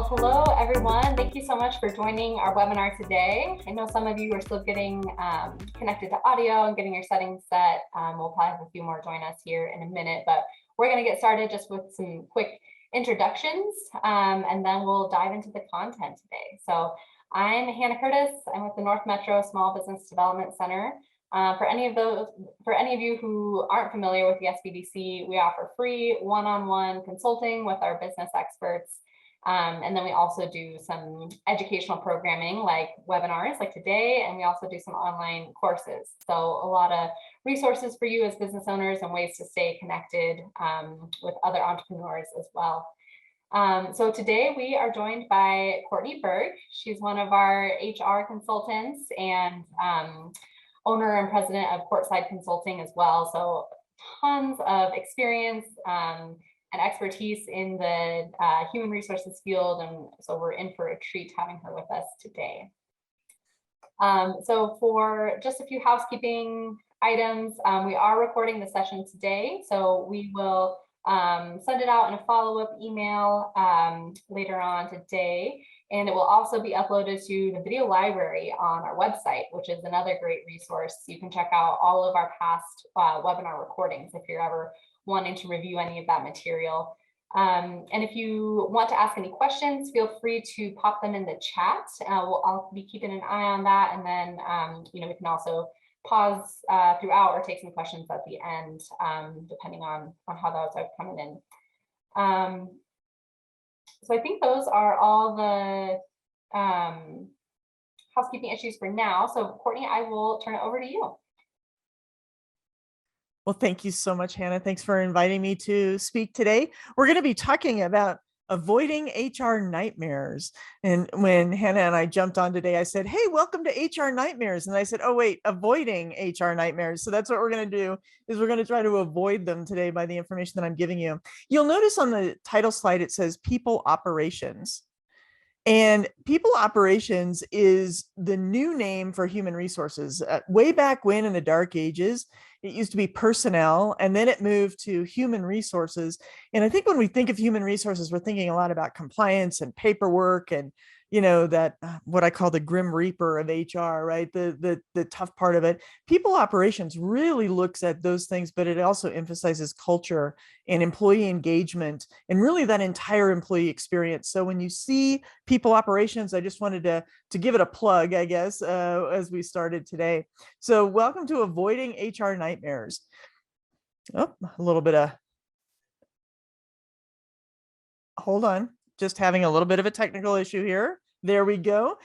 Well, hello everyone. Thank you so much for joining our webinar today. I know some of you are still getting connected to audio and getting your settings set. We'll probably have a few more join us here in a minute, but we're going to get started just with some quick introductions, and then we'll dive into the content today. So I'm Hannah Curtis. I'm with the North Metro Small Business Development Center. For any of you who aren't familiar with the SBDC, we offer free one-on-one consulting with our business experts. And then we also do some educational programming like webinars like today, and we also do some online courses. So a lot of resources for you as business owners and ways to stay connected with other entrepreneurs as well. So today we are joined by Courtney Berg. She's one of our HR consultants and owner and president of Courtside Consulting as well. So tons of experience and expertise in the human resources field. And so we're in for a treat having her with us today. So for just a few housekeeping items, we are recording the session today. So we will send it out in a follow-up email later on today. And it will also be uploaded to the video library on our website, which is another great resource. You can check out all of our past webinar recordings if you're ever wanting to review any of that material. And if you want to ask any questions, feel free to pop them in the chat. I'll be keeping an eye on that. And then, we can also pause throughout or take some questions at the end, depending on how those are coming in. So I think those are all the housekeeping issues for now. So Courtney, I will turn it over to you. Well, thank you so much, Hannah. Thanks for inviting me to speak today. We're going to be talking about avoiding HR nightmares. And when Hannah and I jumped on today, I said, hey, welcome to HR nightmares. And I said, oh, wait, avoiding HR nightmares. So that's what we're going to do, is we're going to try to avoid them today by the information that I'm giving you. You'll notice on the title slide, it says people operations. And people operations is the new name for human resources. Way back when in the dark ages, it used to be personnel, and then it moved to human resources. And I think when we think of human resources, we're thinking a lot about compliance and paperwork and, that what I call the grim reaper of HR, right? The tough part of it. People operations really looks at those things, but it also emphasizes culture and employee engagement and really that entire employee experience. So when you see people operations, I just wanted to give it a plug, I guess, as we started today. So welcome to Avoiding HR Nightmares. Oh, a little bit of, hold on, just having a little bit of a technical issue here. There we go.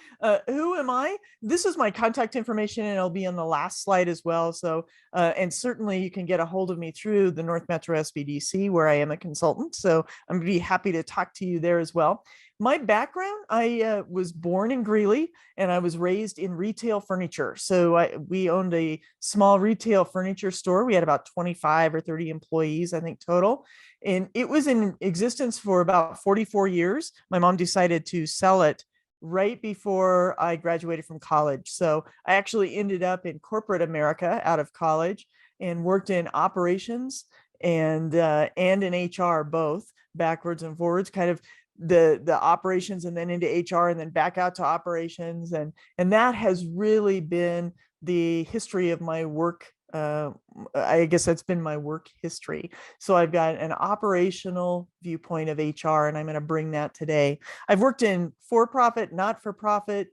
Who am I? This is my contact information, and it'll be on the last slide as well. So, and certainly you can get a hold of me through the North Metro SBDC, where I am a consultant. So I'm going to be happy to talk to you there as well. My background, I was born in Greeley, and I was raised in retail furniture. So we owned a small retail furniture store. We had about 25 or 30 employees, I think, total. And it was in existence for about 44 years. My mom decided to sell it right before I graduated from college. So I actually ended up in corporate America out of college and worked in operations and in HR, both backwards and forwards, kind of the operations and then into HR and then back out to operations. And that has really been the history of my work. I guess that's been my work history. So I've got an operational viewpoint of HR, and I'm going to bring that today. I've worked in for-profit, not-for-profit,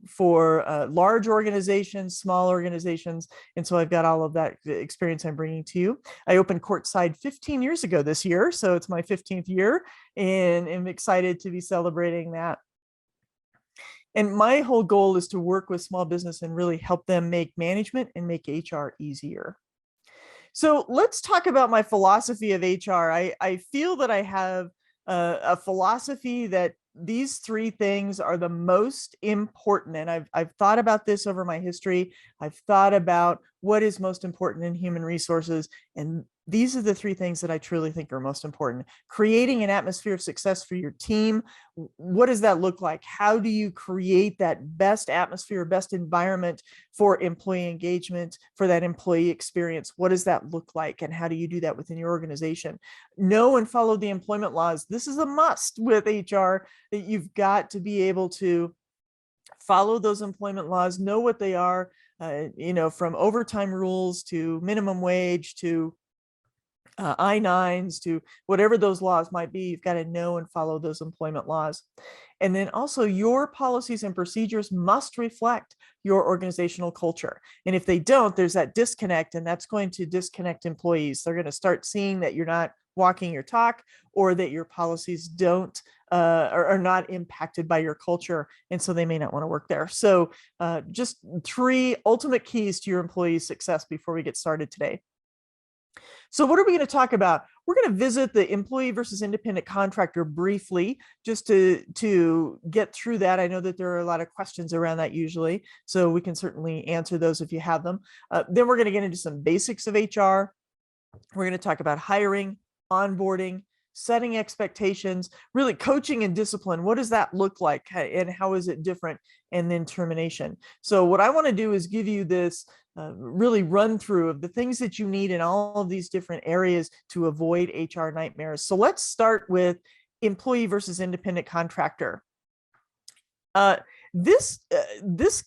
for large organizations, small organizations. And so I've got all of that experience I'm bringing to you. I opened Courtside 15 years ago this year. So it's my 15th year, and I'm excited to be celebrating that. And my whole goal is to work with small business and really help them make management and make HR easier. So let's talk about my philosophy of HR. I feel that I have a philosophy that these three things are the most important. And I've thought about this over my history. I've thought about what is most important in human resources. And These are the three things that I truly think are most important. Creating an atmosphere of success for your team. What does that look like? How do you create that best atmosphere, best environment for employee engagement, for that employee experience? What does that look like? And how do you do that within your organization? Know and follow the employment laws. This is a must with HR, that you've got to be able to follow those employment laws, know what they are, from overtime rules to minimum wage to I-9s to whatever those laws might be. You've got to know and follow those employment laws. And then also your policies and procedures must reflect your organizational culture. And if they don't, there's that disconnect, and that's going to disconnect employees. They're going to start seeing that you're not walking your talk, or that your policies don't are not impacted by your culture. And so they may not want to work there. So just 3 ultimate keys to your employee success before we get started today. So what are we going to talk about? We're going to visit the employee versus independent contractor briefly, just to get through that. I know that there are a lot of questions around that usually, so we can certainly answer those if you have them. Then we're going to get into some basics of HR. We're going to talk about hiring, onboarding, setting expectations, really coaching and discipline. What does that look like, and how is it different? And then termination. So what I want to do is give you this really run through of the things that you need in all of these different areas to avoid HR nightmares. So let's start with employee versus independent contractor. This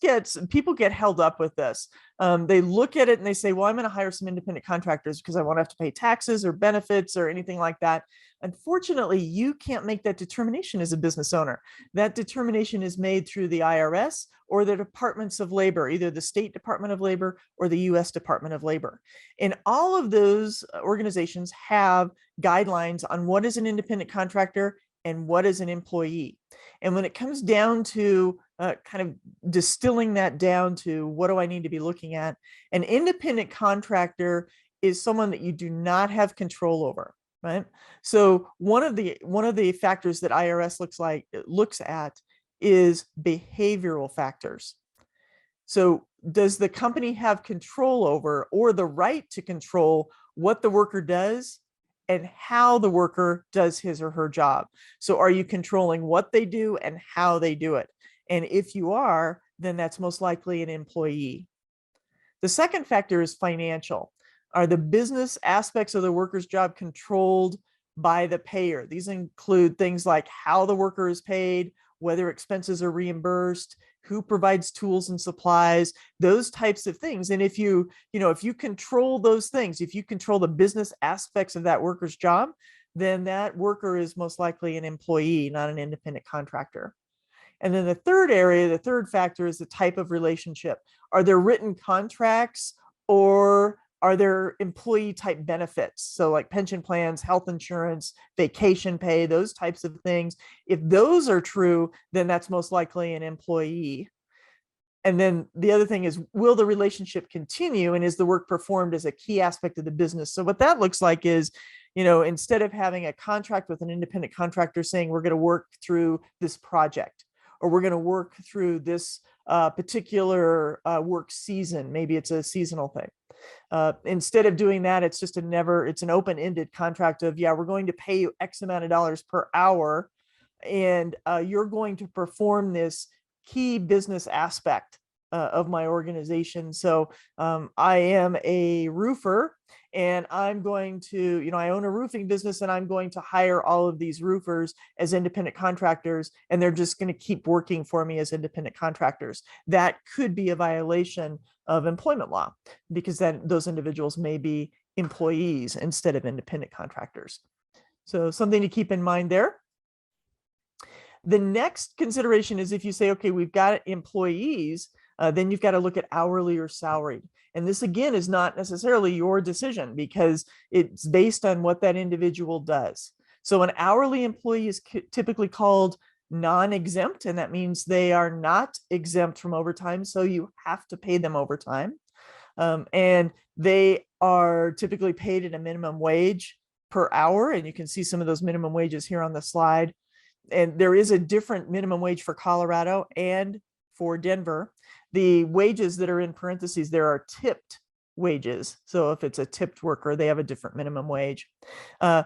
gets, people get held up with this. They look at it and they say, well, I'm going to hire some independent contractors because I won't have to pay taxes or benefits or anything like that. Unfortunately, you can't make that determination as a business owner. That determination is made through the IRS or the departments of labor, either the State Department of Labor or the US Department of Labor. And all of those organizations have guidelines on what is an independent contractor and what is an employee. And when it comes down to kind of distilling that down to what do I need to be looking at, an independent contractor is someone that you do not have control over, right? So one of the factors that IRS looks at is behavioral factors. So does the company have control over, or the right to control, what the worker does and how the worker does his or her job? So are you controlling what they do and how they do it? And if you are, then that's most likely an employee. The second factor is financial. Are the business aspects of the worker's job controlled by the payer? These include things like how the worker is paid, whether expenses are reimbursed, who provides tools and supplies, those types of things. And if you control those things, if you control the business aspects of that worker's job, then that worker is most likely an employee, not an independent contractor. And then the third factor is the type of relationship. Are there written contracts, or are there employee type benefits? So like pension plans, health insurance, vacation pay, those types of things. If those are true, then that's most likely an employee. And then the other thing is, will the relationship continue, and is the work performed as a key aspect of the business? So what that looks like is, instead of having a contract with an independent contractor saying we're going to work through this project, or we're going to work through this particular work season, maybe it's a seasonal thing. Instead of doing that, it's an open-ended contract of, yeah, we're going to pay you X amount of dollars per hour, and you're going to perform this key business aspect of my organization. So I am a roofer, and I'm going to, I own a roofing business, and I'm going to hire all of these roofers as independent contractors, and they're just going to keep working for me as independent contractors. That could be a violation of employment law, because then those individuals may be employees instead of independent contractors. So something to keep in mind there. The next consideration is, if you say, okay, we've got employees, then you've got to look at hourly or salaried. And this, again, is not necessarily your decision, because it's based on what that individual does. So an hourly employee is typically called non-exempt, and that means they are not exempt from overtime. So you have to pay them overtime. And they are typically paid at a minimum wage per hour. And you can see some of those minimum wages here on the slide. And there is a different minimum wage for Colorado and for Denver. The wages that are in parentheses there are tipped wages. So if it's a tipped worker, they have a different minimum wage. Uh,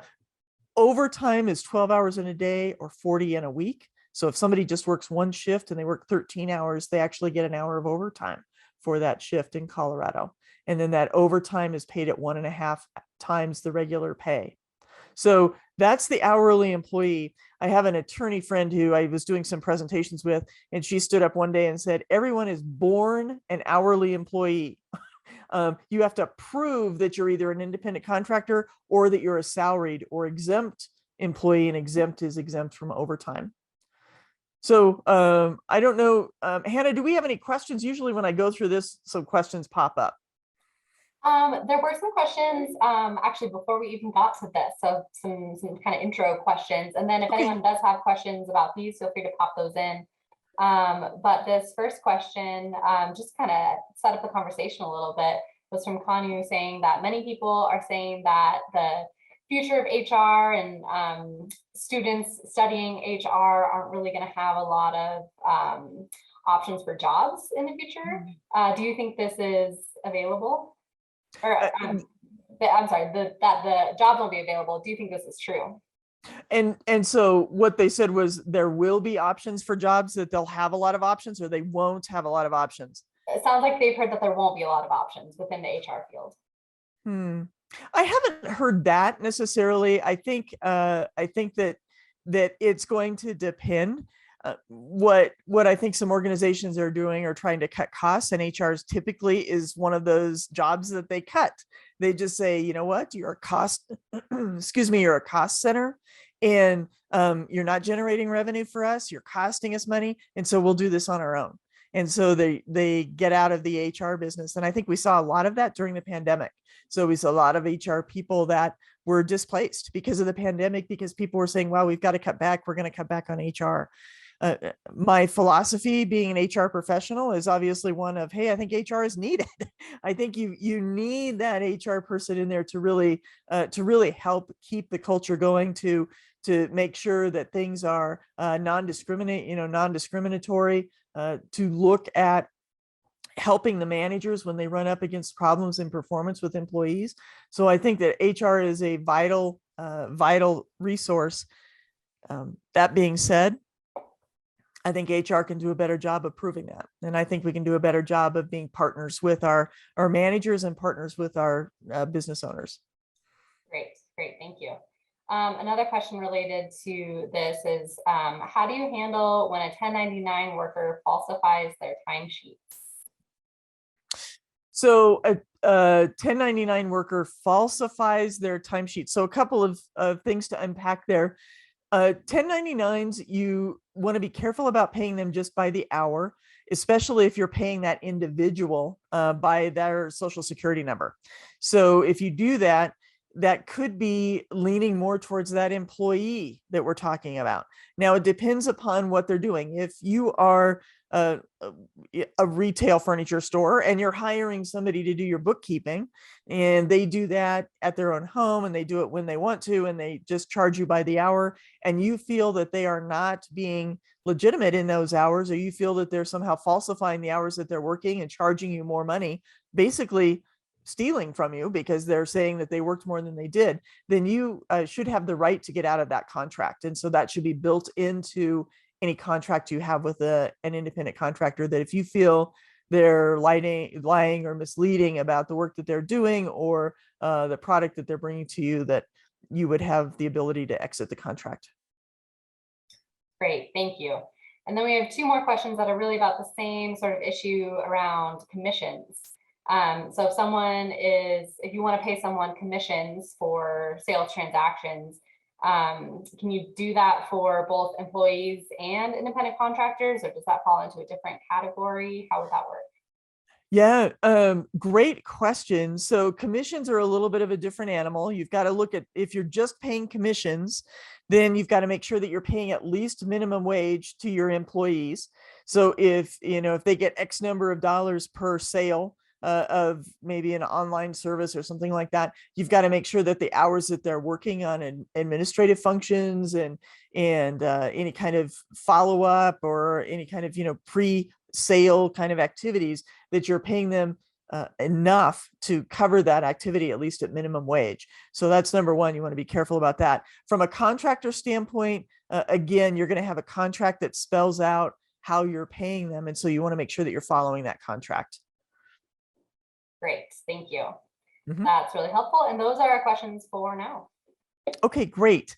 Overtime is 12 hours in a day or 40 in a week. So if somebody just works one shift and they work 13 hours, they actually get an hour of overtime for that shift in Colorado. And then that overtime is paid at 1.5 times the regular pay. So that's the hourly employee. I have an attorney friend who I was doing some presentations with, and she stood up one day and said, everyone is born an hourly employee. You have to prove that you're either an independent contractor or that you're a salaried or exempt employee, and exempt is exempt from overtime. So I don't know, Hannah, do we have any questions? Usually when I go through this, some questions pop up. There were some questions actually before we even got to this, so some kind of intro questions, and then if anyone does have questions about these, feel free to pop those in. But this first question, just kind of set up the conversation a little bit, was from Kanu, saying that many people are saying that the future of HR and students studying HR aren't really going to have a lot of options for jobs in the future. Do you think this is available? Or I'm sorry, that the jobs won't be available. Do you think this is true? And so what they said was there will be options for jobs, that they'll have a lot of options, or they won't have a lot of options. It sounds like they've heard that there won't be a lot of options within the HR field. I haven't heard that necessarily. I think that it's going to depend. What I think some organizations are doing are trying to cut costs, and HR's typically is one of those jobs that they cut. They just say, you know what, you're a cost, excuse me, you're a cost center, and you're not generating revenue for us. You're costing us money, and so we'll do this on our own. And so they get out of the HR business, and I think we saw a lot of that during the pandemic. So we saw a lot of HR people that were displaced because of the pandemic, because people were saying, wow, we've got to cut back. We're going to cut back on HR. My philosophy, being an HR professional, is obviously one of, hey, I think HR is needed. I think you need that HR person in there to really help keep the culture going, to make sure that things are non-discriminatory, to look at helping the managers when they run up against problems in performance with employees. So I think that HR is a vital resource. That being said, I think HR can do a better job of proving that. And I think we can do a better job of being partners with our managers and partners with our business owners. Great, thank you. Another question related to this is, how do you handle when a 1099 worker falsifies their timesheets? So a 1099 worker falsifies their timesheet. So a couple of things to unpack there. 1099s, you want to be careful about paying them just by the hour, especially if you're paying that individual by their social security number. So if you do that, that could be leaning more towards that employee that we're talking about. Now, it depends upon what they're doing. If you are a retail furniture store and you're hiring somebody to do your bookkeeping, and they do that at their own home, and they do it when they want to, and they just charge you by the hour, and you feel that they are not being legitimate in those hours, or you feel that they're somehow falsifying the hours that they're working and charging you more money, basically stealing from you because they're saying that they worked more than they did, then you should have the right to get out of that contract. And so that should be built into any contract you have with an independent contractor, that if you feel they're lying or misleading about the work that they're doing, or the product that they're bringing to you, that you would have the ability to exit the contract. Great, thank you. And then we have two more questions that are really about the same sort of issue around commissions. So if you want to pay someone commissions for sales transactions, can you do that for both employees and independent contractors, or does that fall into a different category? How would that work? Yeah, great question. So commissions are a little bit of a different animal. You've got to look at, if you're just paying commissions, then you've got to make sure that you're paying at least minimum wage to your employees. So if they get X number of dollars per sale of maybe an online service or something like that, you've got to make sure that the hours that they're working on administrative functions and any kind of follow-up or any kind of pre-sale kind of activities, that you're paying them enough to cover that activity, at least at minimum wage. So that's number one. You want to be careful about that. From a contractor standpoint, again, you're going to have a contract that spells out how you're paying them. And so you want to make sure that you're following that contract. Great, thank you. Mhm. That's really helpful. And those are our questions for now. Okay, great.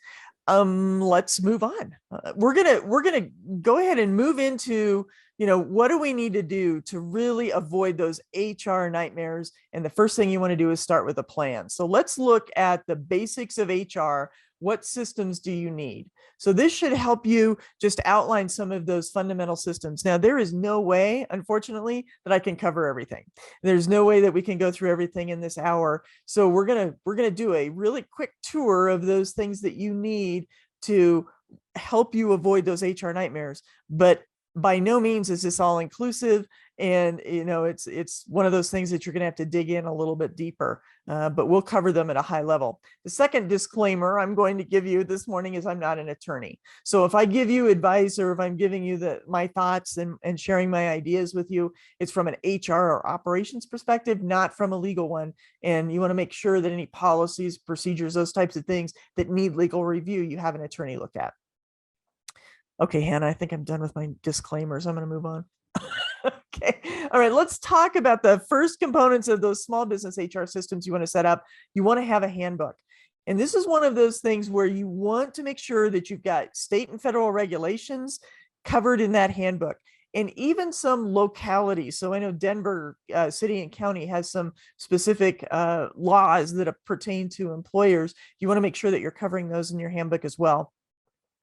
Let's move on. We're gonna go ahead and move into, what do we need to do to really avoid those HR nightmares? And the first thing you want to do is start with a plan. So let's look at the basics of HR. What systems do you need? So this should help you just outline some of those fundamental systems. Now, there is no way, unfortunately, that I can cover everything. There's no way that we can go through everything in this hour. So we're gonna do a really quick tour of those things that you need to help you avoid those HR nightmares. But by no means is this all inclusive. And it's one of those things that you're going to have to dig in a little bit deeper, but we'll cover them at a high level. The second disclaimer I'm going to give you this morning is I'm not an attorney. So if I give you advice, or if I'm giving you my thoughts and sharing my ideas with you, it's from an HR or operations perspective, not from a legal one. And you want to make sure that any policies, procedures, those types of things that need legal review, you have an attorney look at. Okay, Hannah, I think I'm done with my disclaimers. I'm going to move on. Okay. All right. Let's talk about the first components of those small business HR systems you want to set up. You want to have a handbook. And this is one of those things where you want to make sure that you've got state and federal regulations covered in that handbook, and even some localities. So I know Denver city and county has some specific laws that pertain to employers. You want to make sure that you're covering those in your handbook as well.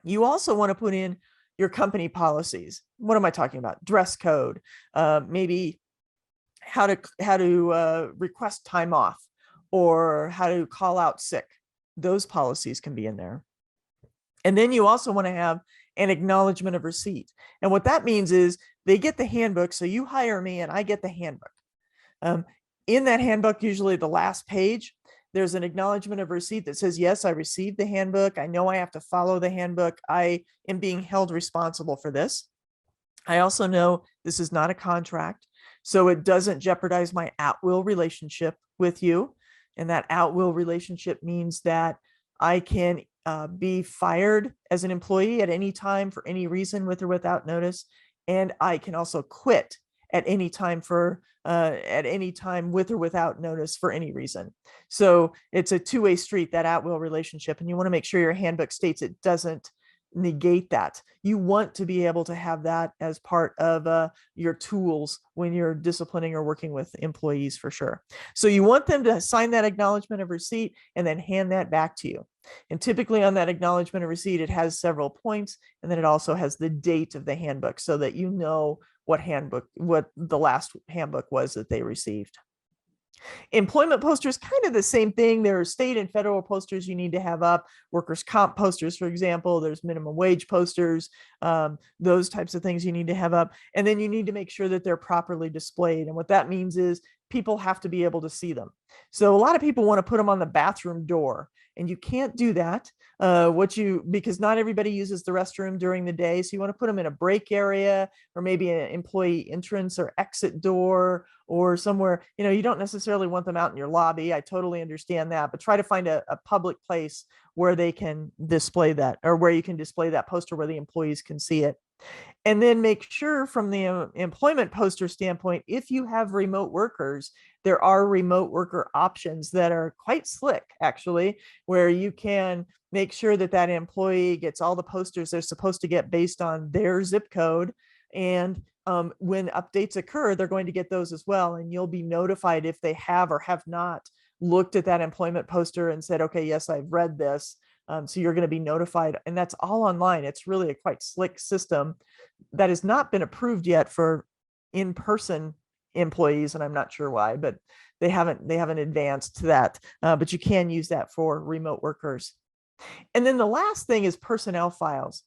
You also want to put in your company policies. What am I talking about? Dress code, maybe how to request time off, or how to call out sick. Those policies can be in there. And then you also want to have an acknowledgement of receipt. And what that means is they get the handbook. So you hire me and I get the handbook. In that handbook, usually the last page, there's an acknowledgement of receipt that says, yes, I received the handbook. I know I have to follow the handbook. I am being held responsible for this. I also know this is not a contract, so it doesn't jeopardize my at-will relationship with you. And that at-will relationship means that I can be fired as an employee at any time for any reason, with or without notice. And I can also quit at any time with or without notice for any reason. So it's a two-way street, that at-will relationship. And you want to make sure your handbook states it doesn't negate that. You want to be able to have that as part of your tools when you're disciplining or working with employees, for sure. So you want them to sign that acknowledgement of receipt and then hand that back to you. And typically on that acknowledgement of receipt, it has several points, and then it also has the date of the handbook so that you know what the last handbook was that they received. Employment posters, kind of the same thing. There are state and federal posters you need to have up, workers' comp posters, for example. There's minimum wage posters, those types of things you need to have up. And then you need to make sure that they're properly displayed. And what that means is people have to be able to see them. So a lot of people want to put them on the bathroom door, and you can't do that because not everybody uses the restroom during the day. So you want to put them in a break area, or maybe an employee entrance or exit door, or somewhere. You don't necessarily want them out in your lobby. I totally understand that, but try to find a public place where they can display that, or where you can display that poster where the employees can see it. And then make sure, from the employment poster standpoint, if you have remote workers, there are remote worker options that are quite slick, actually, where you can make sure that that employee gets all the posters they're supposed to get based on their zip code. And when updates occur, they're going to get those as well. And you'll be notified if they have or have not looked at that employment poster and said, okay, yes, I've read this. So you're going to be notified, and that's all online. It's really a quite slick system that has not been approved yet for in-person employees, and I'm not sure why, but they haven't advanced to that. But you can use that for remote workers. And then the last thing is personnel files.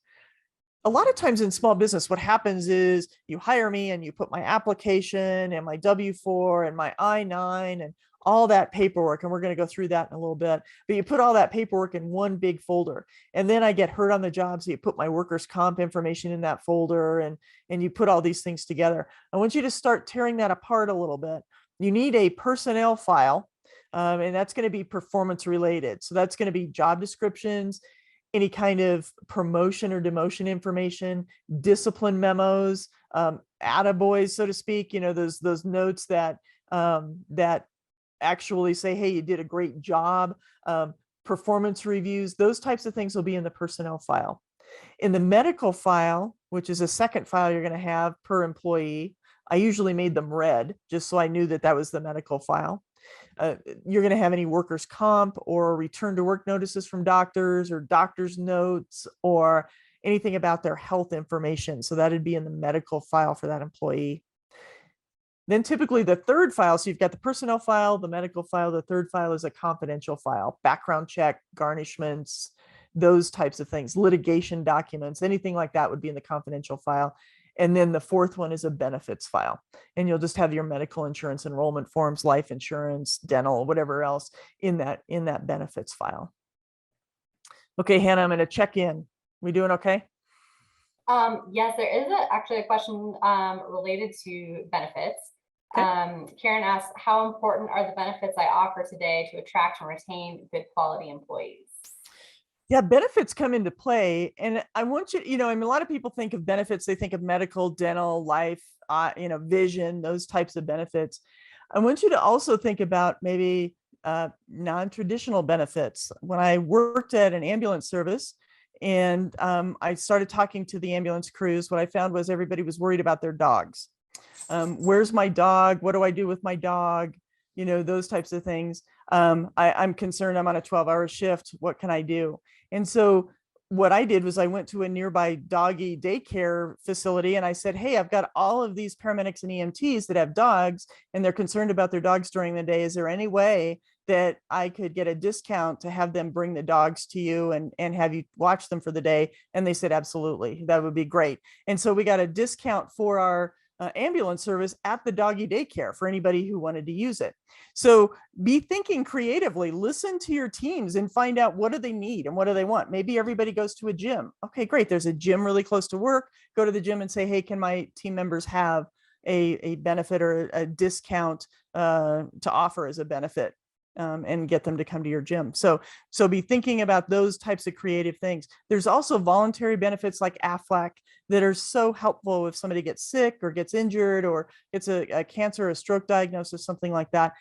A lot of times in small business, what happens is you hire me and you put my application and my W-4 and my I-9 and all that paperwork, and we're going to go through that in a little bit, but you put all that paperwork in one big folder. And then I get hurt on the job, so you put my workers' comp information in that folder, and you put all these things together. I want you to start tearing that apart a little bit you need a personnel file, and that's going to be performance related. So that's going to be job descriptions, any kind of promotion or demotion information, discipline memos, attaboys, so to speak, those notes that that actually say, hey, you did a great job, performance reviews, those types of things will be in the personnel file. In the medical file, which is a second file you're going to have per employee, I usually made them red just so I knew that that was the medical file. You're going to have any workers' comp or return to work notices from doctors or doctor's notes or anything about their health information. So that'd be in the medical file for that employee. Then typically the third file, so you've got the personnel file, the medical file, the third file is a confidential file, background check, garnishments, those types of things, litigation documents, anything like that would be in the confidential file. And then the fourth one is a benefits file. And you'll just have your medical insurance enrollment forms, life insurance, dental, whatever else in that benefits file. Okay, Hannah, I'm going to check in. We doing okay? Yes, there is actually a question related to benefits. Okay. Karen asks, how important are the benefits I offer today to attract and retain good quality employees? Yeah, benefits come into play. And I want you, I mean, a lot of people think of benefits, they think of medical, dental, life, vision, those types of benefits. I want you to also think about maybe non-traditional benefits. When I worked at an ambulance service and I started talking to the ambulance crews, what I found was everybody was worried about their dogs. Where's my dog? What do I do with my dog? Those types of things. I'm concerned I'm on a 12-hour shift. What can I do? And so what I did was I went to a nearby doggy daycare facility and I said, hey, I've got all of these paramedics and EMTs that have dogs and they're concerned about their dogs during the day. Is there any way that I could get a discount to have them bring the dogs to you and have you watch them for the day? And they said, absolutely, that would be great. And so we got a discount for our ambulance service at the doggy daycare for anybody who wanted to use it. So be thinking creatively, listen to your teams and find out what do they need and what do they want. Maybe everybody goes to a gym. Okay, great. There's a gym really close to work. Go to the gym and say, hey, can my team members have a benefit or a discount to offer as a benefit? And get them to come to your gym. So be thinking about those types of creative things. There's also voluntary benefits like AFLAC that are so helpful if somebody gets sick or gets injured or gets a cancer or a stroke diagnosis, something like that.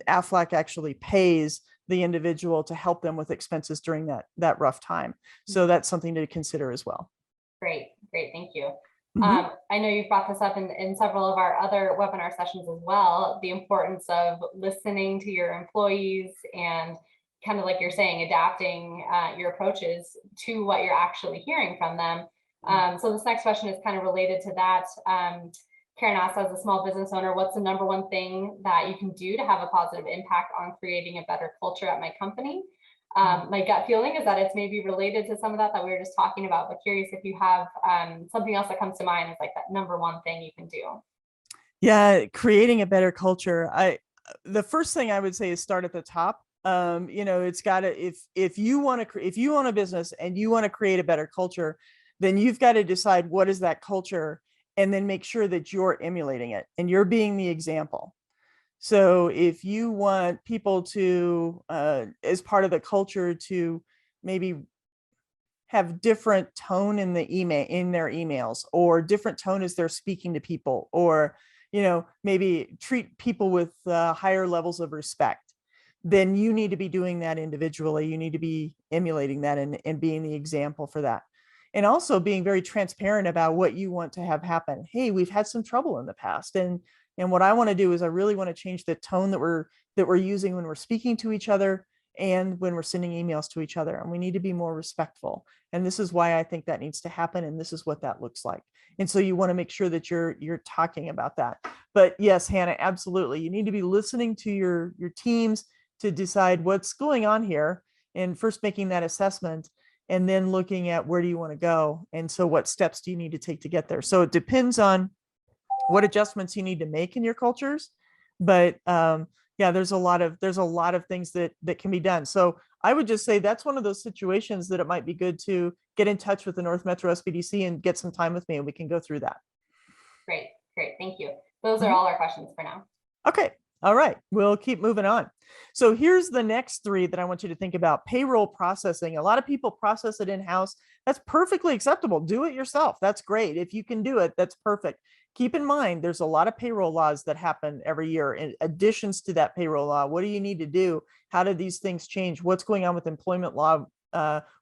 AFLAC actually pays the individual to help them with expenses during that rough time. So that's something to consider as well. Great, thank you. Mm-hmm. I know you've brought this up in several of our other webinar sessions as well, the importance of listening to your employees and kind of like you're saying, adapting your approaches to what you're actually hearing from them. So this next question is kind of related to that. Karen asks, as a small business owner, what's the number one thing that you can do to have a positive impact on creating a better culture at my company? My gut feeling is that it's maybe related to some of that we were just talking about, but curious if you have something else that comes to mind as like that number one thing you can do. Yeah, creating a better culture. The first thing I would say is start at the top. It's got to, if you own a business and you want to create a better culture, then you've got to decide what is that culture and then make sure that you're emulating it and you're being the example. So if you want people to, as part of the culture, to maybe have different tone in their emails or different tone as they're speaking to people, or, maybe treat people with higher levels of respect, then you need to be doing that individually. You need to be emulating that and being the example for that. And also being very transparent about what you want to have happen. Hey, we've had some trouble in the past. And what I want to do is I really want to change the tone that we're using when we're speaking to each other and when we're sending emails to each other. And we need to be more respectful. And this is why I think that needs to happen. And this is what that looks like. And so you want to make sure that you're talking about that. But yes, Hannah, absolutely. You need to be listening to your teams to decide what's going on here and first making that assessment and then looking at where do you want to go. And so what steps do you need to take to get there? So it depends on what adjustments you need to make in your cultures. But yeah, there's a lot of things that can be done. So I would just say that's one of those situations that it might be good to get in touch with the North Metro SBDC and get some time with me and we can go through that. Great. Thank you. Those are all our questions for now. Okay. All right, we'll keep moving on. So here's the next three that I want you to think about. Payroll processing. A lot of people process it in-house. That's perfectly acceptable. Do it yourself. That's great. If you can do it, that's perfect. Keep in mind, there's a lot of payroll laws that happen every year. In additions to that payroll law, what do you need to do? How do these things change? What's going on with employment law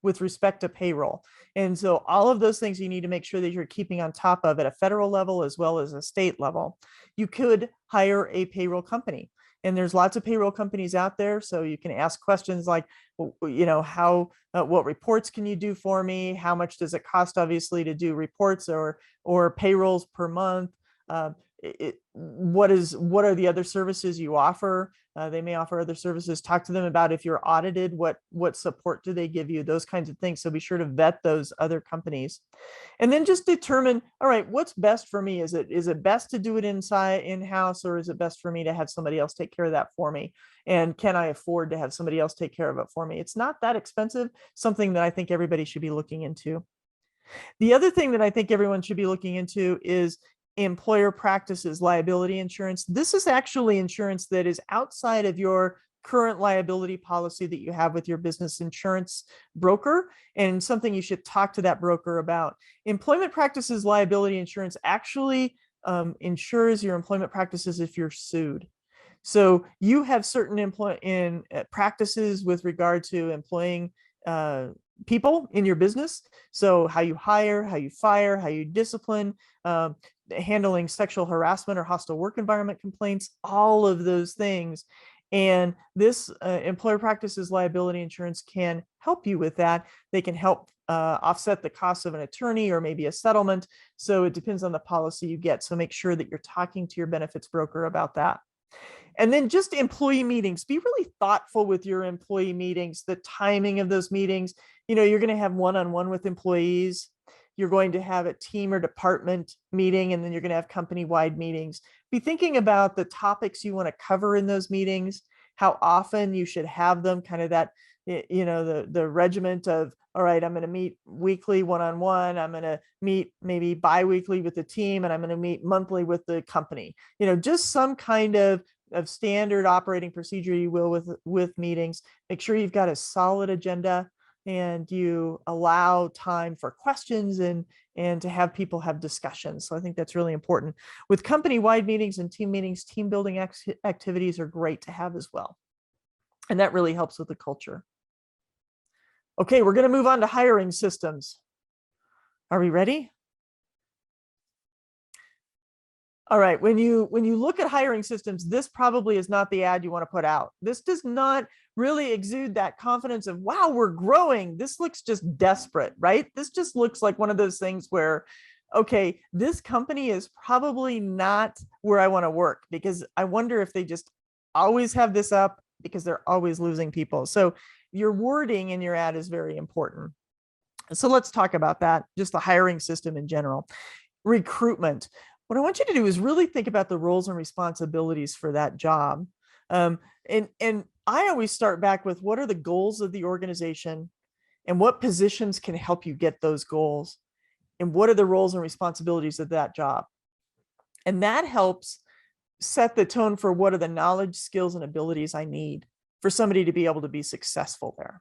with respect to payroll? And so all of those things you need to make sure that you're keeping on top of at a federal level as well as a state level. You could hire a payroll company. And there's lots of payroll companies out there. So you can ask questions like, how, what reports can you do for me? How much does it cost, obviously, to do reports or payrolls per month? What are the other services you offer? They may offer other services. Talk to them about if you're audited, what support do they give you? Those kinds of things. So be sure to vet those other companies. And then just determine, all right, what's best for me? Is it best to do it in-house, or is it best for me to have somebody else take care of that for me? And can I afford to have somebody else take care of it for me? It's not that expensive, something that I think everybody should be looking into. The other thing that I think everyone should be looking into is employer practices liability insurance. This is actually insurance that is outside of your current liability policy that you have with your business insurance broker, and something you should talk to that broker about. Employment practices liability insurance actually insures your employment practices if you're sued. So you have certain practices with regard to employing people in your business. So how you hire, how you fire, how you discipline, handling sexual harassment or hostile work environment complaints, all of those things. And this employer practices liability insurance can help you with that. They can help offset the cost of an attorney or maybe a settlement. So it depends on the policy you get. So make sure that you're talking to your benefits broker about that. And then just employee meetings. Be really thoughtful with your employee meetings, the timing of those meetings. You're going to have one-on-one with employees. You're going to have a team or department meeting, and then you're going to have company-wide meetings. Be thinking about the topics you want to cover in those meetings, how often you should have them, kind of that, the regiment of, all right, I'm going to meet weekly one-on-one. I'm going to meet maybe bi-weekly with the team, and I'm going to meet monthly with the company. Just some kind of standard operating procedure, you will, with meetings. Make sure you've got a solid agenda and you allow time for questions and to have people have discussions. So I think that's really important. With company-wide meetings and team meetings, team building activities are great to have as well. And that really helps with the culture. Okay, we're going to move on to hiring systems. Are we ready? All right, when you look at hiring systems, this probably is not the ad you want to put out. This does not really exude that confidence of, wow, we're growing. This looks just desperate, right? This just looks like one of those things where, okay, this company is probably not where I want to work, because I wonder if they just always have this up because they're always losing people. So your wording in your ad is very important. So let's talk about that, just the hiring system in general. Recruitment. What I want you to do is really think about the roles and responsibilities for that job. And I always start back with, what are the goals of the organization and what positions can help you get those goals? And what are the roles and responsibilities of that job? And that helps set the tone for what are the knowledge, skills, and abilities I need for somebody to be able to be successful there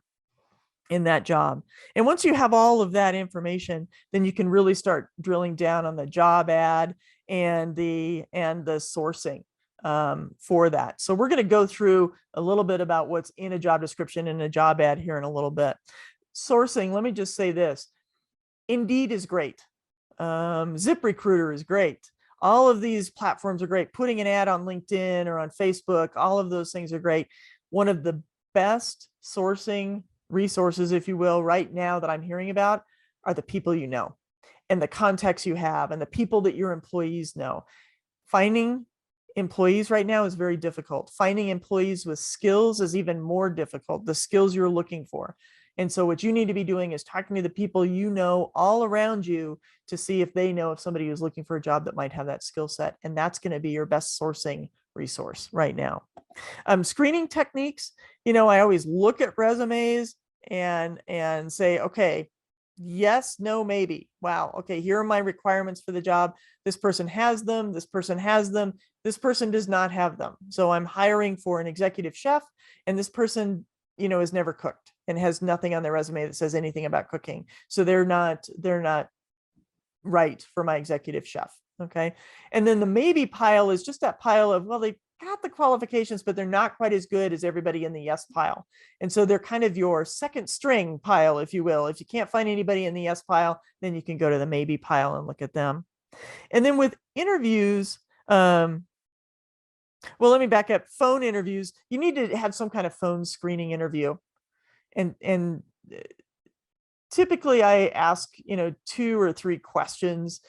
in that job. And once you have all of that information, then you can really start drilling down on the job ad and the sourcing for that. So we're going to go through a little bit about what's in a job description and a job ad here in a little bit. Sourcing, let me just say this. Indeed is great. ZipRecruiter is great. All of these platforms are great. Putting an ad on LinkedIn or on Facebook, all of those things are great. One of the best sourcing resources, if you will, right now that I'm hearing about are the people you know and the contacts you have and the people that your employees know. Finding employees right now is very difficult. Finding employees with skills is even more difficult, the skills you're looking for. And so what you need to be doing is talking to the people you know all around you to see if they know if somebody who's looking for a job that might have that skill set. And that's going to be your best sourcing resource right now. Screening techniques, I always look at resumes and say, okay, yes, no, maybe. Wow. Okay, here are my requirements for the job. This person has them. This person has them. this person does not have them. So I'm hiring for an executive chef, and this person, has never cooked and has nothing on their resume that says anything about cooking. So they're not right for my executive chef. Okay. And then the maybe pile is just that pile of, well, they got the qualifications, but they're not quite as good as everybody in the yes pile. And so they're kind of your second string pile, if you will. If you can't find anybody in the yes pile, then you can go to the maybe pile and look at them. And then with interviews, well, let me back up. Phone interviews, you need to have some kind of phone screening interview. And typically I ask, 2 or 3 questions,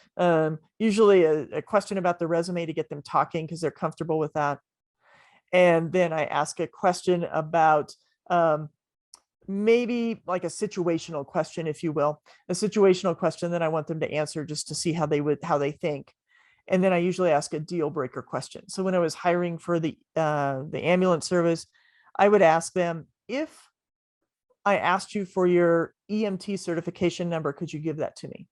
usually a question about the resume to get them talking because they're comfortable with that. And then I ask a question about maybe like a situational question, if you will, a situational question that I want them to answer just to see how they think. And then I usually ask a deal breaker question. So when I was hiring for the ambulance service, I would ask them, if I asked you for your EMT certification number, could you give that to me?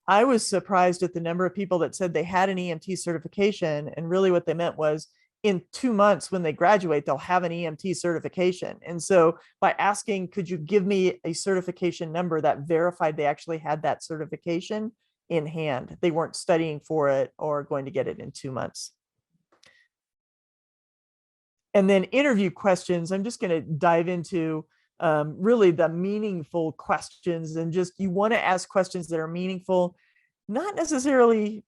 I was surprised at the number of people that said they had an EMT certification, and really what they meant was in 2 months when they graduate, they'll have an EMT certification. And so by asking, could you give me a certification number, that verified they actually had that certification in hand. They weren't studying for it or going to get it in 2 months. And then interview questions, I'm just going to dive into really the meaningful questions, and just, you want to ask questions that are meaningful, not necessarily,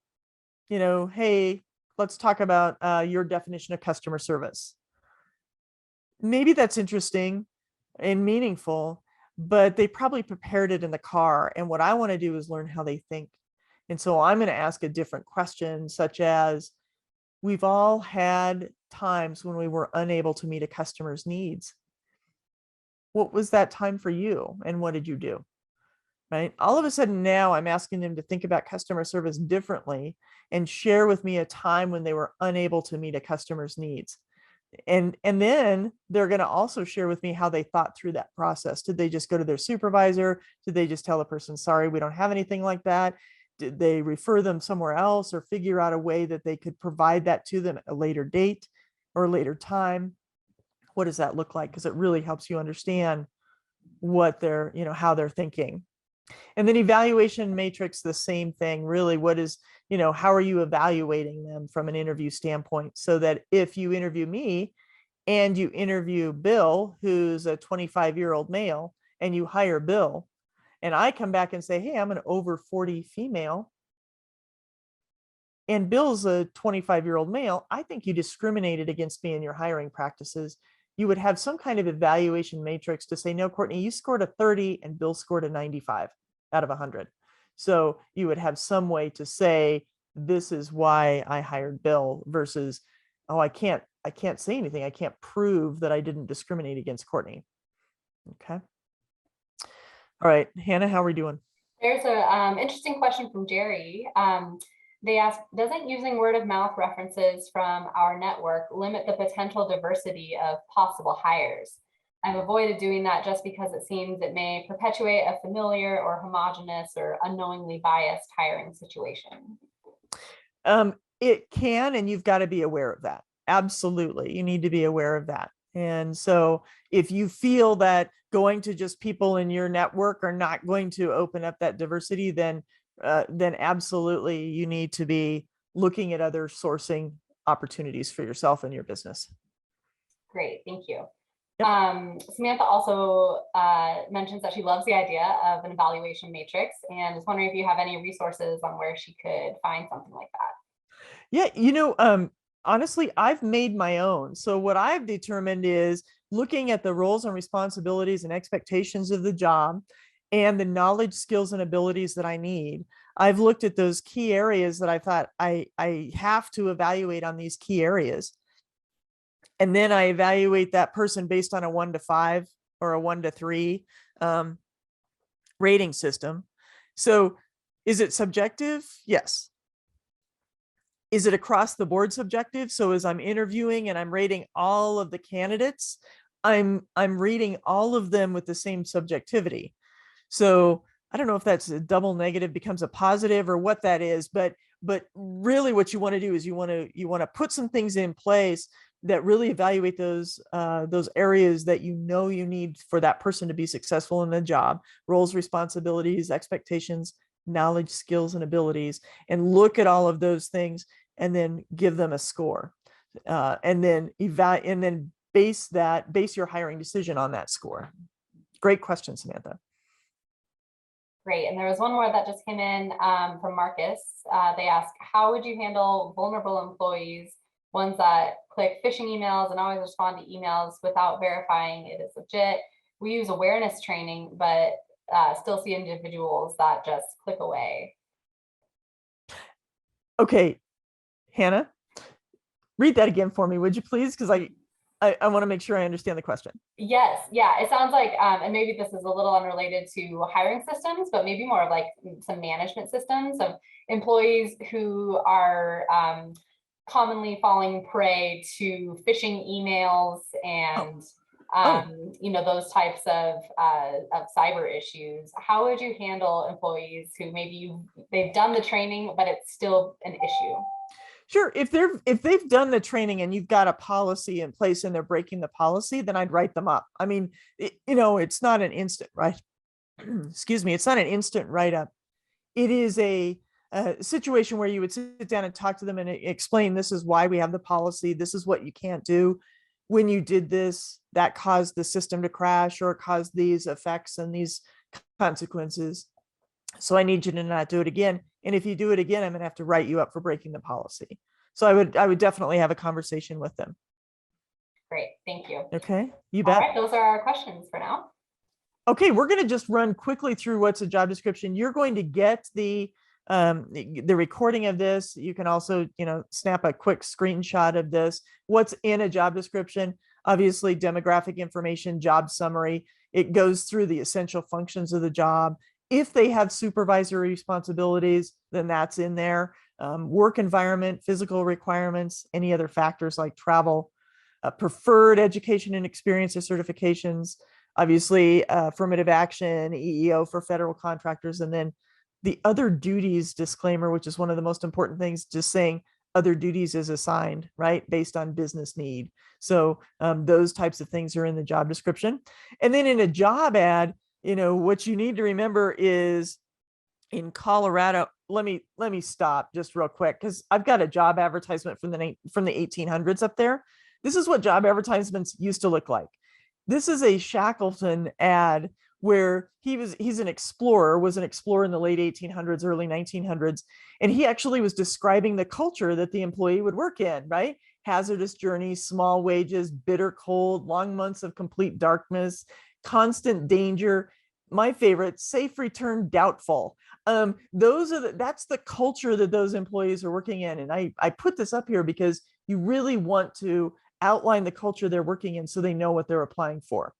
hey, let's talk about your definition of customer service. Maybe that's interesting and meaningful, but they probably prepared it in the car. And what I want to do is learn how they think. And so I'm going to ask a different question, such as, we've all had times when we were unable to meet a customer's needs. What was that time for you? And what did you do? Right? All of a sudden now I'm asking them to think about customer service differently and share with me a time when they were unable to meet a customer's needs. And then they're going to also share with me how they thought through that process. Did they just go to their supervisor? Did they just tell the person, sorry, we don't have anything like that? Did they refer them somewhere else, or figure out a way that they could provide that to them at a later date or a later time? What does that look like? Because it really helps you understand what they're, how they're thinking. And then evaluation matrix, the same thing, really. What is, how are you evaluating them from an interview standpoint? So that if you interview me and you interview Bill, who's a 25-year-old male, and you hire Bill, and I come back and say, hey, I'm an over 40 female, and Bill's a 25-year-old male, I think you discriminated against me in your hiring practices. You would have some kind of evaluation matrix to say, no, Courtney, you scored a 30 and Bill scored a 95 out of 100. So you would have some way to say, this is why I hired Bill, versus, oh, I can't say anything. I can't prove that I didn't discriminate against Courtney. Okay. All right, Hannah, how are we doing? There's a interesting question from Jerry. They ask, doesn't using word of mouth references from our network limit the potential diversity of possible hires? I've avoided doing that just because it seems it may perpetuate a familiar or homogenous or unknowingly biased hiring situation. It can, and you've got to be aware of that. Absolutely. You need to be aware of that. And so if you feel that going to just people in your network are not going to open up that diversity, then absolutely you need to be looking at other sourcing opportunities for yourself and your business. Great, thank you. Yep. Samantha also mentions that she loves the idea of an evaluation matrix, and is wondering if you have any resources on where she could find something like that. Yeah, honestly, I've made my own. So what I've determined is looking at the roles and responsibilities and expectations of the job and the knowledge, skills, and abilities that I need. I've looked at those key areas that I thought I have to evaluate on these key areas. And then I evaluate that person based on a 1 to 5 or a 1 to 3 rating system. So is it subjective? Yes. Is it across the board subjective? So as I'm interviewing and I'm rating all of the candidates, I'm rating all of them with the same subjectivity. So I don't know if that's a double negative becomes a positive or what that is, but But really what you want to do is you want to put some things in place that really evaluate those areas that you know you need for that person to be successful in the job: roles, responsibilities, expectations, knowledge, skills, and abilities, and look at all of those things and then give them a score, and then base your hiring decision on that score. Great question, Samantha. Great. And there was one more that just came in from Marcus. They ask, how would you handle vulnerable employees, ones that click phishing emails and always respond to emails without verifying it is legit? We use awareness training, but still see individuals that just click away. Okay, Hannah, read that again for me, would you please? Because I want to make sure I understand the question. Yes, yeah, it sounds like, and maybe this is a little unrelated to hiring systems, but maybe more of like some management systems of employees who are commonly falling prey to phishing emails and you know, those types of cyber issues. How would you handle employees who maybe they've done the training, but it's still an issue? Sure. If they've done the training and you've got a policy in place and they're breaking the policy, then I'd write them up. I mean, it's not an instant, right? Excuse me. It's not an instant write up. It is a situation where you would sit down and talk to them and explain, this is why we have the policy. This is what you can't do. When you did this, that caused the system to crash or caused these effects and these consequences. So I need you to not do it again. And if you do it again, I'm going to have to write you up for breaking the policy. So I would definitely have a conversation with them. Great. Thank you. Okay. You bet. All right. Those are our questions for now. Okay. We're going to just run quickly through what's a job description. You're going to get the recording of this. You can also, snap a quick screenshot of this. What's in a job description? Obviously, demographic information, job summary. It goes through the essential functions of the job. If they have supervisory responsibilities, then that's in there. Work environment, physical requirements, any other factors like travel, preferred education and experience or certifications, obviously affirmative action, EEO for federal contractors, and then the other duties disclaimer, which is one of the most important things, just saying other duties is assigned, right, based on business need. So those types of things are in the job description. And then in a job ad, what you need to remember is in Colorado, let me stop just real quick, because I've got a job advertisement from the 1800s up there. This is what job advertisements used to look like. This is a Shackleton ad where he's an explorer, was an explorer in the late 1800s, early 1900s. And he actually was describing the culture that the employee would work in, right? Hazardous journeys, small wages, bitter cold, long months of complete darkness, constant danger. My favorite, safe return doubtful. That's the culture that those employees are working in. And I put this up here because you really want to outline the culture they're working in so they know what they're applying for.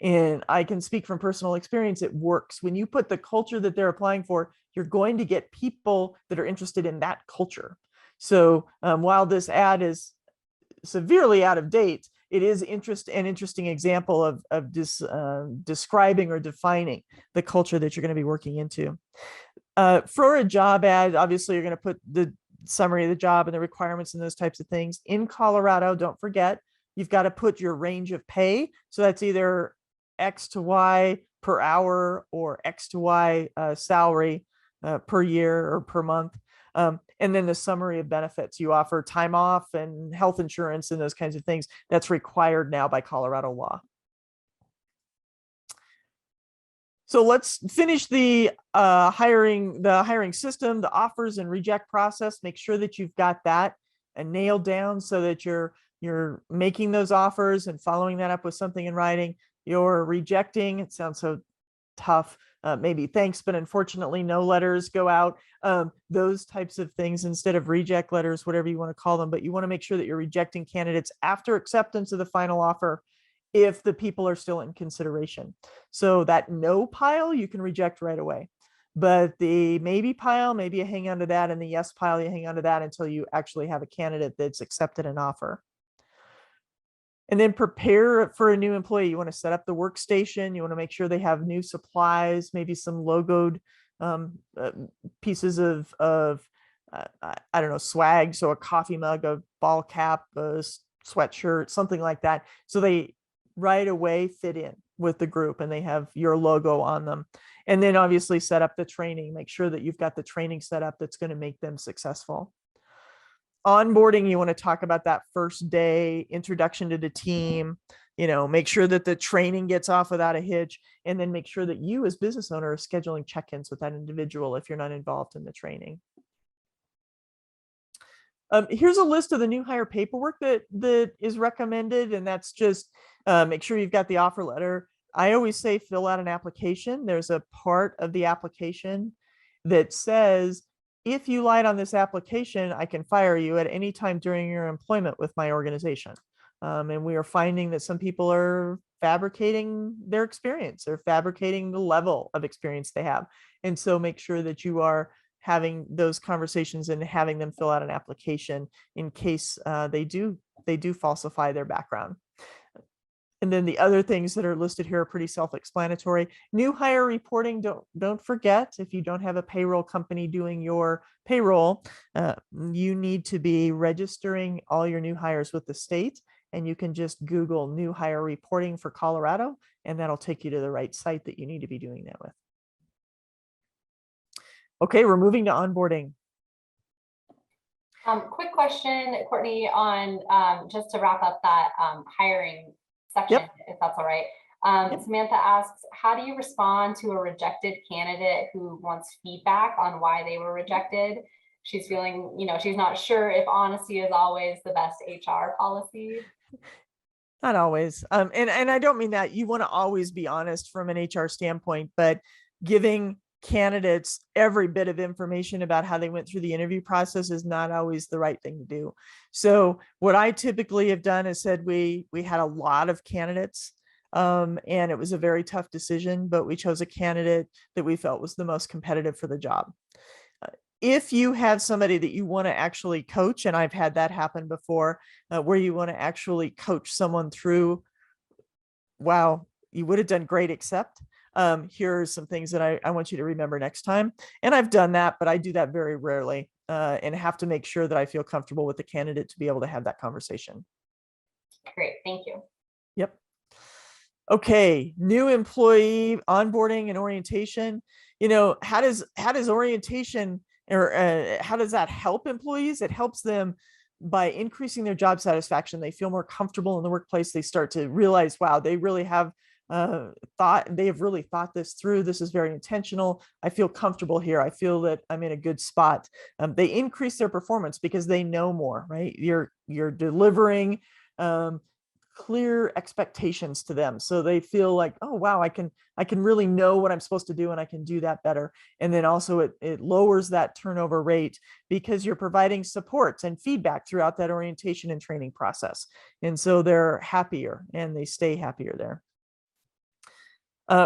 And I can speak from personal experience, it works. When you put the culture that they're applying for, you're going to get people that are interested in that culture. So while this ad is severely out of date, it is an interesting example of describing or defining the culture that you're going to be working into. For a job ad, obviously you're going to put the summary of the job and the requirements and those types of things. In Colorado, don't forget, you've got to put your range of pay. So that's either X to Y per hour or X to Y salary per year or per month. And then the summary of benefits. You offer time off and health insurance and those kinds of things. That's required now by Colorado law. So let's finish the hiring system, the offers and reject process. Make sure that you've got that nailed down so that you're making those offers and following that up with something in writing. You're rejecting, it sounds so tough, maybe thanks, but unfortunately no letters go out. Those types of things instead of reject letters, whatever you want to call them, but you want to make sure that you're rejecting candidates after acceptance of the final offer if the people are still in consideration. So that no pile you can reject right away, but the maybe pile, maybe you hang on to that, and the yes pile, you hang on to that until you actually have a candidate that's accepted an offer. And then prepare for a new employee. You want to set up the workstation. You want to make sure they have new supplies, maybe some logoed pieces of I don't know, swag. So a coffee mug, a ball cap, a sweatshirt, something like that. So they right away fit in with the group and they have your logo on them. And then obviously set up the training, make sure that you've got the training set up that's going to make them successful. Onboarding, you want to talk about that first day, introduction to the team, make sure that the training gets off without a hitch, and then make sure that you as business owner are scheduling check-ins with that individual if you're not involved in the training. Here's a list of the new hire paperwork that is recommended, and that's just make sure you've got the offer letter. I always say fill out an application. There's a part of the application that says, if you lied on this application, I can fire you at any time during your employment with my organization. And we are finding that some people are fabricating their experience or fabricating the level of experience they have. And so make sure that you are having those conversations and having them fill out an application in case they do falsify their background. And then the other things that are listed here are pretty self-explanatory. New hire reporting, don't forget, if you don't have a payroll company doing your payroll, you need to be registering all your new hires with the state. And you can just Google new hire reporting for Colorado, and that'll take you to the right site that you need to be doing that with. Okay, we're moving to onboarding. Quick question, Courtney, on just to wrap up that hiring section, if that's all right. Samantha asks, how do you respond to a rejected candidate who wants feedback on why they were rejected? She's feeling, she's not sure if honesty is always the best HR policy. Not always. And I don't mean that. You want to always be honest from an HR standpoint, but giving candidates every bit of information about how they went through the interview process is not always the right thing to do. So what I typically have done is said we had a lot of candidates and it was a very tough decision, but we chose a candidate that we felt was the most competitive for the job. If you have somebody that you want to actually coach, and I've had that happen before, where you want to actually coach someone through, wow, you would have done great, except here are some things that I want you to remember next time. And I've done that, but I do that very rarely and have to make sure that I feel comfortable with the candidate to be able to have that conversation. Great, thank you. Yep. Okay, new employee onboarding and orientation. How does orientation or how does that help employees? It helps them by increasing their job satisfaction. They feel more comfortable in the workplace. They start to realize, wow, they really have really thought this through. This is very intentional. I feel comfortable here. I feel that I'm in a good spot. They increase their performance because they know more, right? You're delivering clear expectations to them, so they feel like, oh wow, I can really know what I'm supposed to do and I can do that better. And then also it lowers that turnover rate because you're providing support and feedback throughout that orientation and training process, and so they're happier and they stay happier there.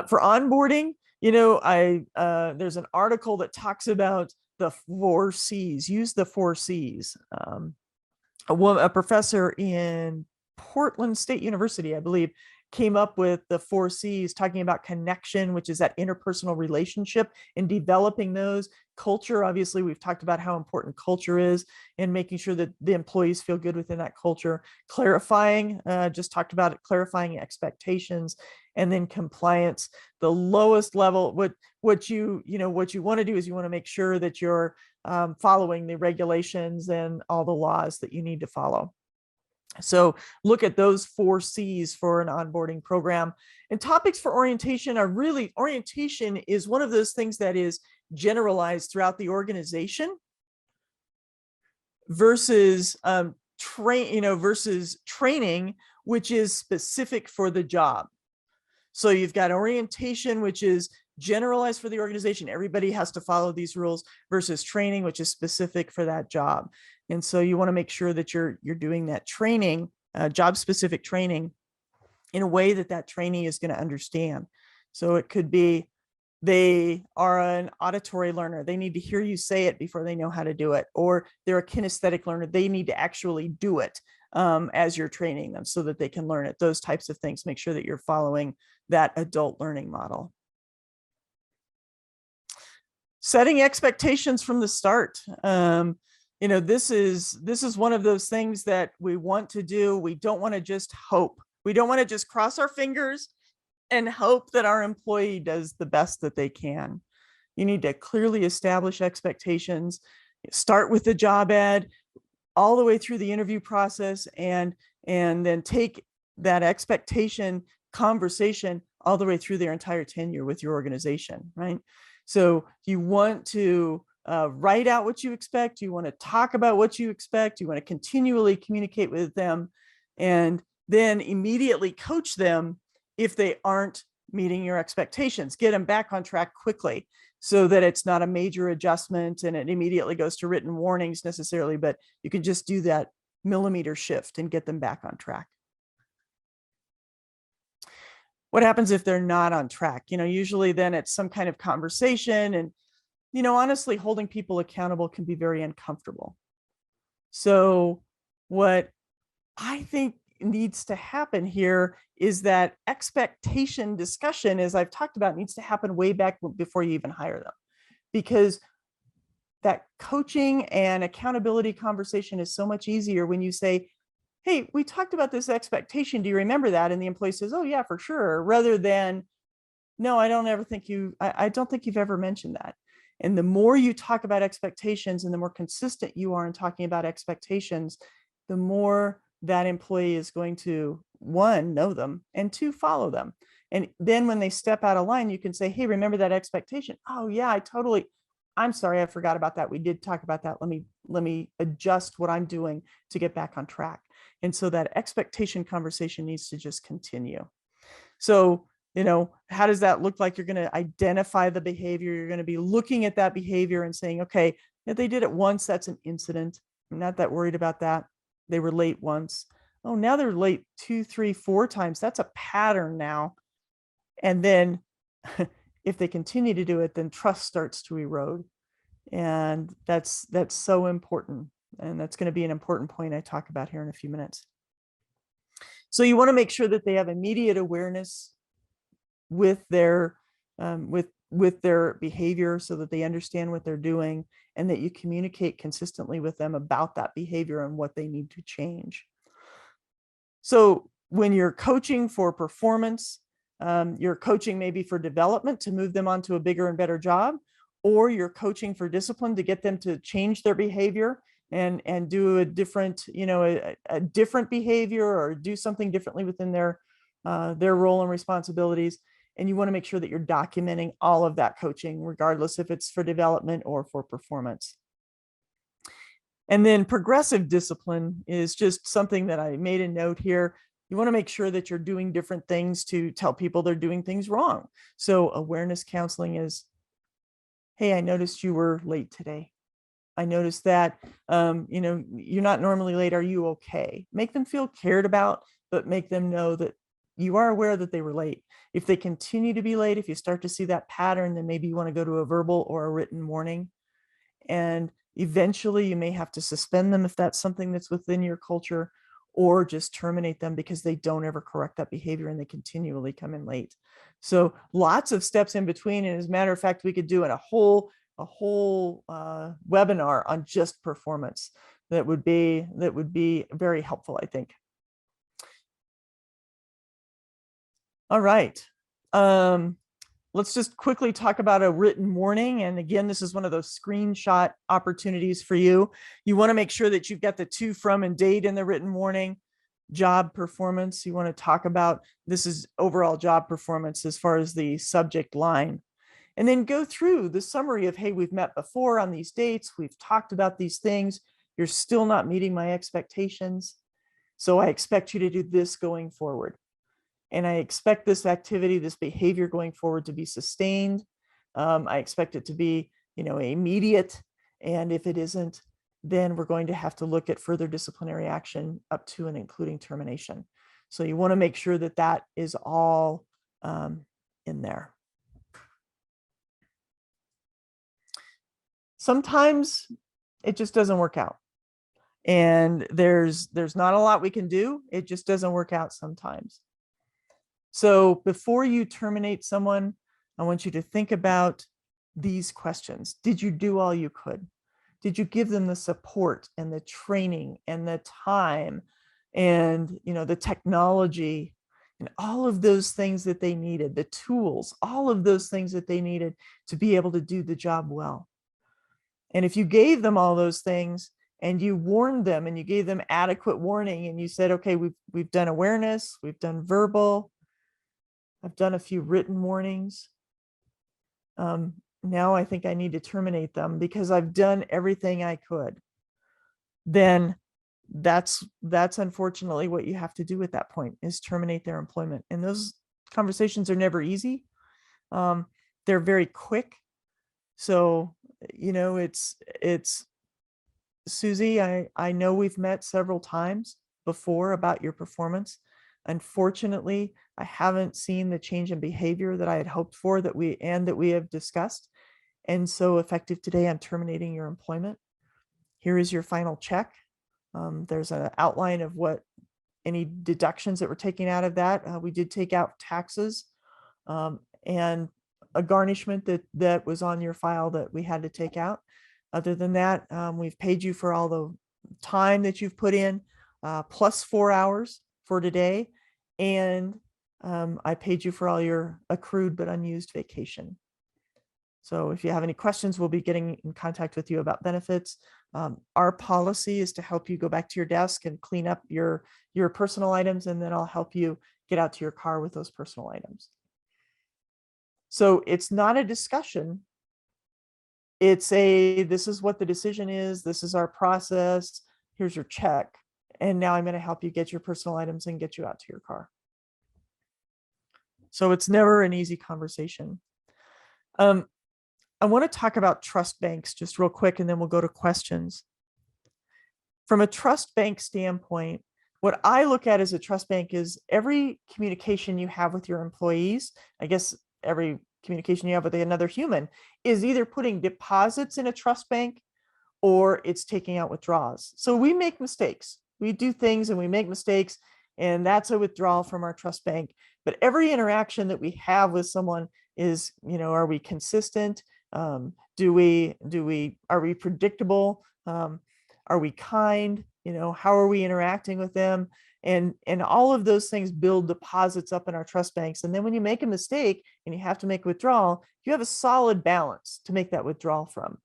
For onboarding, there's an article that talks about the 4 C's. Use the 4 C's. A professor in Portland State University, I believe, came up with the 4 C's, talking about connection, which is that interpersonal relationship, and developing those. Culture, obviously, we've talked about how important culture is and making sure that the employees feel good within that culture. Clarifying, just talked about it, clarifying expectations. And then compliance, the lowest level. What you want to do is you want to make sure that you're following the regulations and all the laws that you need to follow. So look at those 4 C's for an onboarding program. And topics for orientation are really, orientation is one of those things that is generalized throughout the organization versus training, which is specific for the job. So you've got orientation, which is generalized for the organization. Everybody has to follow these rules, versus training, which is specific for that job. And so you want to make sure that you're doing that training, job specific training, in a way that trainee is going to understand. So it could be they are an auditory learner. They need to hear you say it before they know how to do it. Or they're a kinesthetic learner. They need to actually do it as you're training them so that they can learn it. Those types of things. Make sure that you're following that adult learning model. Setting expectations from the start. This is one of those things that we want to do. We don't want to just hope. We don't want to just cross our fingers and hope that our employee does the best that they can. You need to clearly establish expectations, start with the job ad all the way through the interview process, and then take that expectation conversation all the way through their entire tenure with your organization, right? So you want to write out what you expect. You want to talk about what you expect. You want to continually communicate with them, and then immediately coach them if they aren't meeting your expectations. Get them back on track quickly so that it's not a major adjustment and it immediately goes to written warnings necessarily, but you can just do that millimeter shift and get them back on track. What happens if they're not on track? Usually then it's some kind of conversation, and, honestly, holding people accountable can be very uncomfortable. So what I think needs to happen here is that expectation discussion, as I've talked about, needs to happen way back before you even hire them, because that coaching and accountability conversation is so much easier when you say, hey, we talked about this expectation. Do you remember that? And the employee says, oh yeah, for sure. Rather than, no, I don't think you've ever mentioned that. And the more you talk about expectations and the more consistent you are in talking about expectations, the more that employee is going to, one, know them, and two, follow them. And then when they step out of line, you can say, hey, remember that expectation? Oh yeah, I'm sorry, I forgot about that. We did talk about that. Let me adjust what I'm doing to get back on track. And so that expectation conversation needs to just continue. So, how does that look like? You're going to identify the behavior. You're going to be looking at that behavior and saying, okay, if they did it once, that's an incident. I'm not that worried about that. They were late once. Oh, now they're late 2, 3, 4 times. That's a pattern now. And then if they continue to do it, then trust starts to erode. And that's so important. And that's going to be an important point I talk about here in a few minutes. So you want to make sure that they have immediate awareness with their with their behavior, so that they understand what they're doing, and that you communicate consistently with them about that behavior and what they need to change. So when you're coaching for performance, you're coaching maybe for development to move them onto a bigger and better job, or you're coaching for discipline to get them to change their behavior and do a different, a different behavior, or do something differently within their role and responsibilities. And you want to make sure that you're documenting all of that coaching, regardless if it's for development or for performance. And then progressive discipline is just something that I made a note here. You want to make sure that you're doing different things to tell people they're doing things wrong. So awareness counseling is, hey, I noticed you were late today. I noticed that, you're not normally late. Are you okay? Make them feel cared about, but make them know that you are aware that they were late. If they continue to be late, if you start to see that pattern, then maybe you want to go to a verbal or a written warning. And eventually you may have to suspend them if that's something that's within your culture, or just terminate them because they don't ever correct that behavior and they continually come in late. So lots of steps in between. And as a matter of fact, we could do a whole webinar on just performance. That would be very helpful, I think. All right. Let's just quickly talk about a written warning. And again, this is one of those screenshot opportunities for you. You want to make sure that you've got the to, from, and date in the written warning. Job performance, you want to talk about, this is overall job performance as far as the subject line. And then go through the summary of, hey, we've met before on these dates. We've talked about these things. You're still not meeting my expectations. So I expect you to do this going forward. And I expect this activity, this behavior going forward to be sustained. I expect it to be, immediate. And if it isn't, then we're going to have to look at further disciplinary action up to and including termination. So you want to make sure that that is all in there. Sometimes it just doesn't work out. And there's not a lot we can do. It just doesn't work out sometimes. So before you terminate someone, I want you to think about these questions. Did you do all you could? Did you give them the support and the training and the time and, the technology and all of those things that they needed, the tools, all of those things that they needed to be able to do the job well? And if you gave them all those things and you warned them and you gave them adequate warning and you said, okay, we've done awareness, we've done verbal, I've done a few written warnings. Now I think I need to terminate them because I've done everything I could. Then that's unfortunately what you have to do at that point, is terminate their employment. And those conversations are never easy. They're very quick. So, it's Susie, I know we've met several times before about your performance. Unfortunately, I haven't seen the change in behavior that I had hoped for, that we have discussed. And so effective today, I'm terminating your employment. Here is your final check. There's an outline of what any deductions that were taken out of that. We did take out taxes and a garnishment that was on your file that we had to take out. Other than that, we've paid you for all the time that you've put in, plus 4 hours for today. And I paid you for all your accrued but unused vacation. So if you have any questions, we'll be getting in contact with you about benefits. Our policy is to help you go back to your desk and clean up your personal items, and then I'll help you get out to your car with those personal items. So it's not a discussion. It's this is what the decision is. This is our process. Here's your check. And now I'm going to help you get your personal items and get you out to your car. So it's never an easy conversation. I want to talk about trust banks just real quick, and then we'll go to questions. From a trust bank standpoint, what I look at as a trust bank is every communication you have with your employees, I guess every communication you have with another human, is either putting deposits in a trust bank or it's taking out withdrawals. So we make mistakes. We do things and we make mistakes, and that's a withdrawal from our trust bank. But every interaction that we have with someone is, are we consistent? Are we predictable? Are we kind? How are we interacting with them? And all of those things build deposits up in our trust banks. And then when you make a mistake and you have to make a withdrawal, you have a solid balance to make that withdrawal from.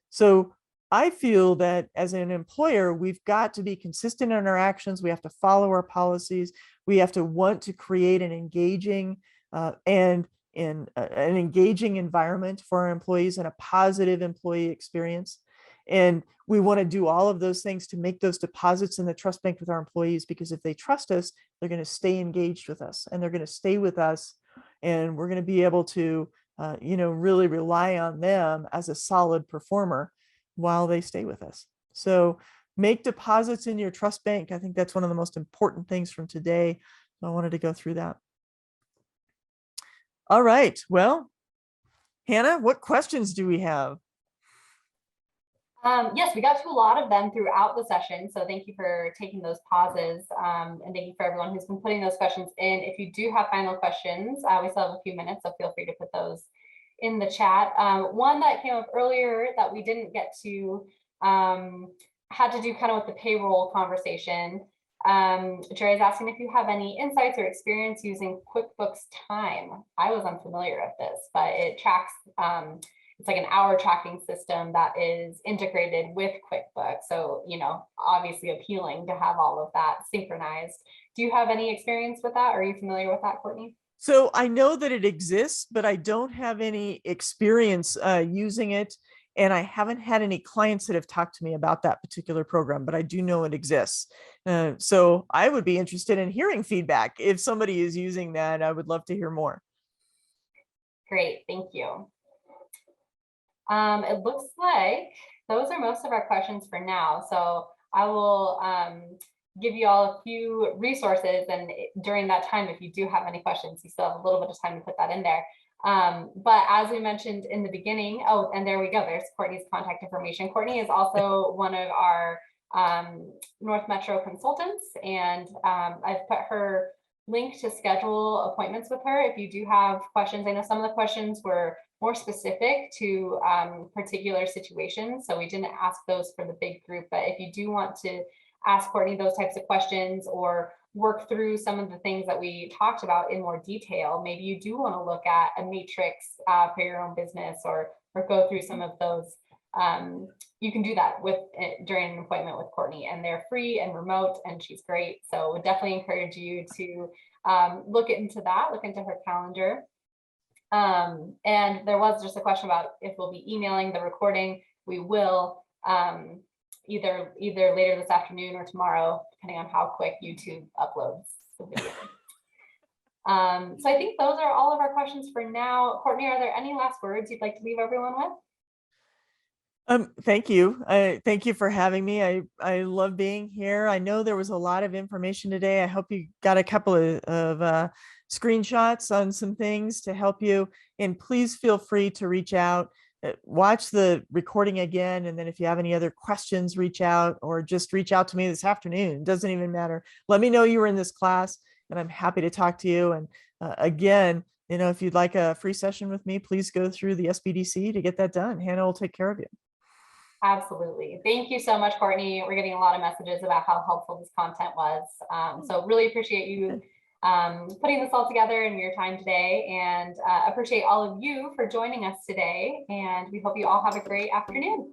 So I feel that as an employer, we've got to be consistent in our actions. We have to follow our policies. We have to want to create an engaging an engaging environment for our employees and a positive employee experience. And we want to do all of those things to make those deposits in the trust bank with our employees, because if they trust us, they're going to stay engaged with us and they're going to stay with us. And we're going to be able to, really rely on them as a solid performer while they stay with us. So make deposits in your trust bank. I think that's one of the most important things from today. I wanted to go through that. All right. Well, Hannah, what questions do we have? Yes, we got to a lot of them throughout the session. So thank you for taking those pauses. And thank you for everyone who's been putting those questions in. If you do have final questions, we still have a few minutes, so feel free to put those in the chat. One that came up earlier that we didn't get to had to do kind of with the payroll conversation. Jerry is asking if you have any insights or experience using QuickBooks Time. I was unfamiliar with this, but it tracks, it's like an hour tracking system that is integrated with QuickBooks. So, obviously appealing to have all of that synchronized. Do you have any experience with that? Are you familiar with that, Courtney? So I know that it exists, but I don't have any experience using it. And I haven't had any clients that have talked to me about that particular program, but I do know it exists. So I would be interested in hearing feedback. If somebody is using that, I would love to hear more. Great, thank you. It looks like those are most of our questions for now. So I will give you all a few resources, and during that time, if you do have any questions, you still have a little bit of time to put that in there. But as we mentioned in the beginning, oh, and there we go, there's Courtney's contact information. Courtney is also one of our North Metro consultants, and I've put her link to schedule appointments with her if you do have questions. I know some of the questions were more specific to particular situations, so we didn't ask those for the big group. But if you do want to ask Courtney those types of questions or work through some of the things that we talked about in more detail, maybe you do want to look at a matrix for your own business, or go through some of those. You can do that with during an appointment with Courtney, and they're free and remote, and she's great. So would definitely encourage you to look into that, look into her calendar. And there was just a question about if we'll be emailing the recording. We will, either later this afternoon or tomorrow, depending on how quick YouTube uploads the video. So I think those are all of our questions for now. Courtney, are there any last words you'd like to leave everyone with? Thank you. Thank you for having me. I love being here. I know there was a lot of information today. I hope you got a couple of screenshots on some things to help you. And please feel free to reach out, watch the recording again. And then if you have any other questions, reach out, or just reach out to me this afternoon. It doesn't even matter. Let me know you were in this class, and I'm happy to talk to you. And again, if you'd like a free session with me, please go through the SBDC to get that done. Hannah will take care of you. Absolutely. Thank you so much, Courtney. We're getting a lot of messages about how helpful this content was. So really appreciate you putting this all together and your time today, and appreciate all of you for joining us today. And we hope you all have a great afternoon.